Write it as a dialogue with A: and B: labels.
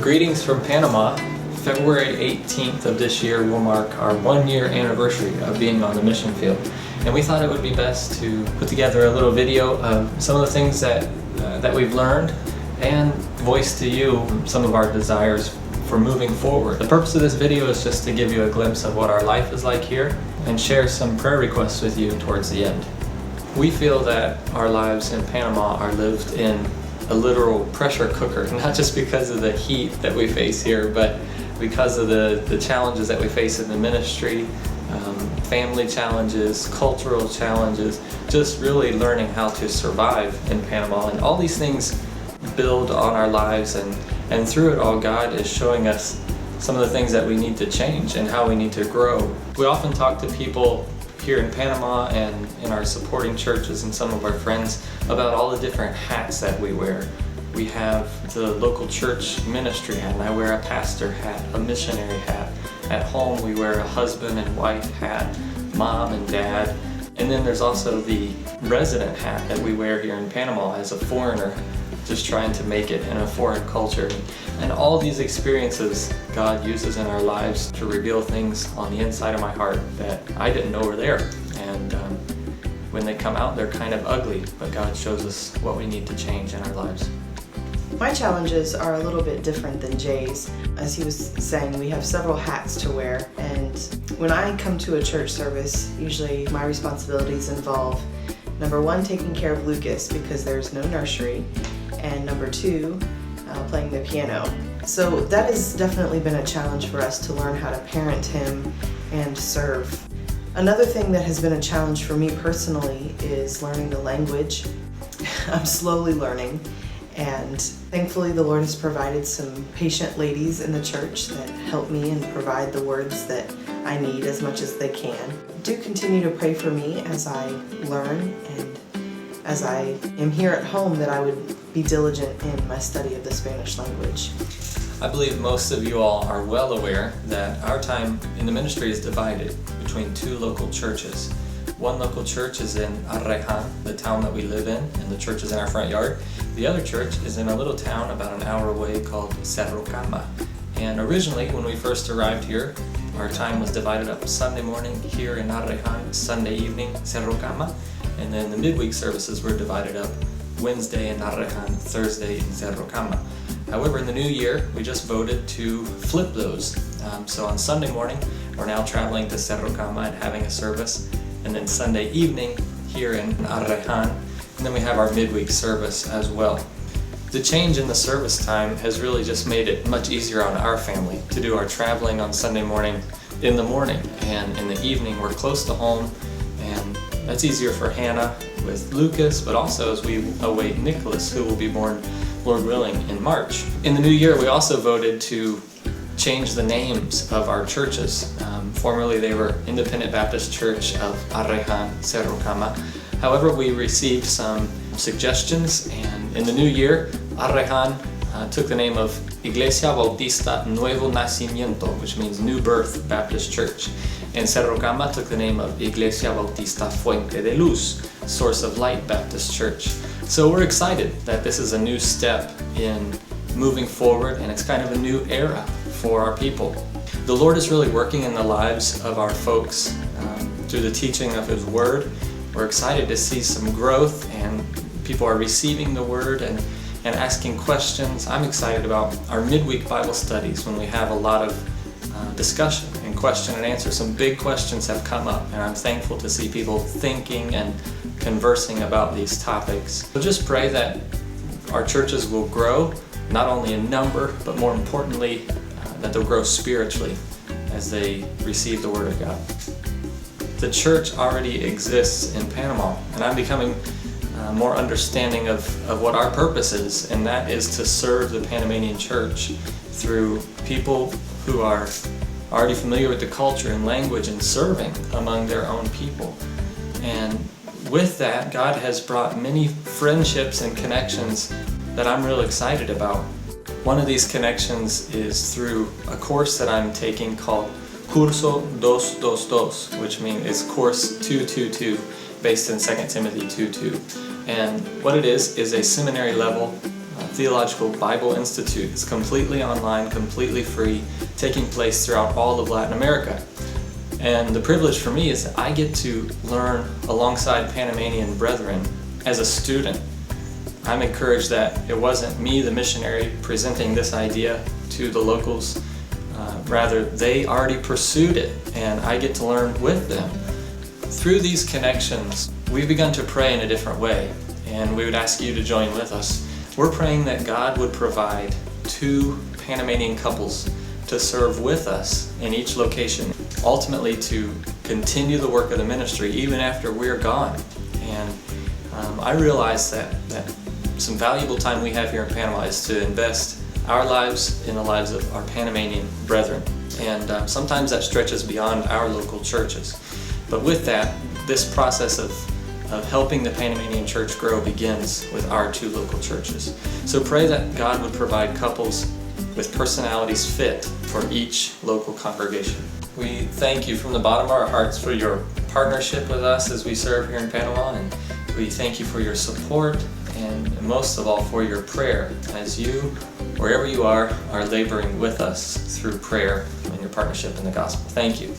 A: Greetings from Panama. February 18th of this year will mark our 1-year anniversary of being on the mission field. And we thought it would be best to put together a little video of some of the things that we've learned and voice to you some of our desires for moving forward. The purpose of this video is just to give you a glimpse of what our life is like here and share some prayer requests with you towards the end. We feel that our lives in Panama are lived in a literal pressure cooker, not just because of the heat that we face here, but because of the challenges that we face in the ministry, family challenges, cultural challenges, just really learning how to survive in Panama. And all these things build on our lives, and through it all, God is showing us some of the things that we need to change and how we need to grow. We often talk to people here in Panama and in our supporting churches and some of our friends about all the different hats that we wear. We have the local church ministry hat, and I wear a pastor hat, a missionary hat. At home we wear a husband and wife hat, mom and dad. And then there's also the resident hat that we wear here in Panama as a foreigner, just trying to make it in a foreign culture. And all these experiences God uses in our lives to reveal things on the inside of my heart that I didn't know were there. And when they come out, they're kind of ugly, but God shows us what we need to change in our lives.
B: My challenges are a little bit different than Jay's. As he was saying, we have several hats to wear, and when I come to a church service, usually my responsibilities involve number one, taking care of Lucas because there's no nursery, and number two, playing the piano. So that has definitely been a challenge for us to learn how to parent him and serve. Another thing that has been a challenge for me personally is learning the language. I'm slowly learning, and thankfully the Lord has provided some patient ladies in the church that help me and provide the words that I need as much as they can. Do continue to pray for me as I learn, and as I am here at home, that I would be diligent in my study of the Spanish language.
A: I believe most of you all are well aware that our time in the ministry is divided between two local churches. One local church is in Arrejan, the town that we live in, and the church is in our front yard. The other church is in a little town about an hour away called Sherwood. And originally, when we first arrived here, our time was divided up Sunday morning here in Arrejan, Sunday evening, Sherwood, and then the midweek services were divided up Wednesday in Arrejan, Thursday in Sherwood. However, in the new year, we just voted to flip those. So on Sunday morning, we're now traveling to Sherwood and having a service, and then Sunday evening here in Arrejan, and then we have our midweek service as well. The change in the service time has really just made it much easier on our family to do our traveling on Sunday morning in the morning, and in the evening we're close to home, and that's easier for Hannah with Lucas, but also as we await Nicholas, who will be born, Lord willing, in March. In the new year, we also voted to change the names of our churches. Formerly they were Independent Baptist Church of Arrejan, Sherwood. However, we received some suggestions, and in the new year, Arrejan took the name of Iglesia Bautista Nuevo Nacimiento, which means New Birth Baptist Church. And Sherwood took the name of Iglesia Bautista Fuente de Luz, Source of Light Baptist Church. So we're excited that this is a new step in moving forward, and it's kind of a new era for our people. The Lord is really working in the lives of our folks through the teaching of His Word. We're excited to see some growth, and people are receiving the Word and asking questions. I'm excited about our midweek Bible studies when we have a lot of discussion and question and answer. Some big questions have come up, and I'm thankful to see people thinking and conversing about these topics. So just pray that our churches will grow, not only in number, but more importantly, that they'll grow spiritually as they receive the Word of God. The church already exists in Panama, and I'm becoming more understanding of what our purpose is, and that is to serve the Panamanian church through people who are already familiar with the culture and language and serving among their own people. And with that, God has brought many friendships and connections that I'm really excited about. One of these connections is through a course that I'm taking called Curso 222, which means it's course 222, based in 2 Timothy 2:2. And what it is a seminary level Theological Bible Institute is completely online, completely free, taking place throughout all of Latin America. And the privilege for me is that I get to learn alongside Panamanian brethren as a student. I'm encouraged that it wasn't me, the missionary, presenting this idea to the locals. Rather, they already pursued it, and I get to learn with them. Through these connections, we've begun to pray in a different way, and we would ask you to join with us. We're praying that God would provide 2 Panamanian couples to serve with us in each location, ultimately to continue the work of the ministry even after we're gone. And I realize that some valuable time we have here in Panama is to invest our lives in the lives of our Panamanian brethren. And sometimes that stretches beyond our local churches. But with that, this process of helping the Panamanian church grow begins with our 2 local churches. So pray that God would provide couples with personalities fit for each local congregation. We thank you from the bottom of our hearts for your partnership with us as we serve here in Panama, and we thank you for your support and most of all for your prayer as you, wherever you are laboring with us through prayer and your partnership in the gospel. Thank you.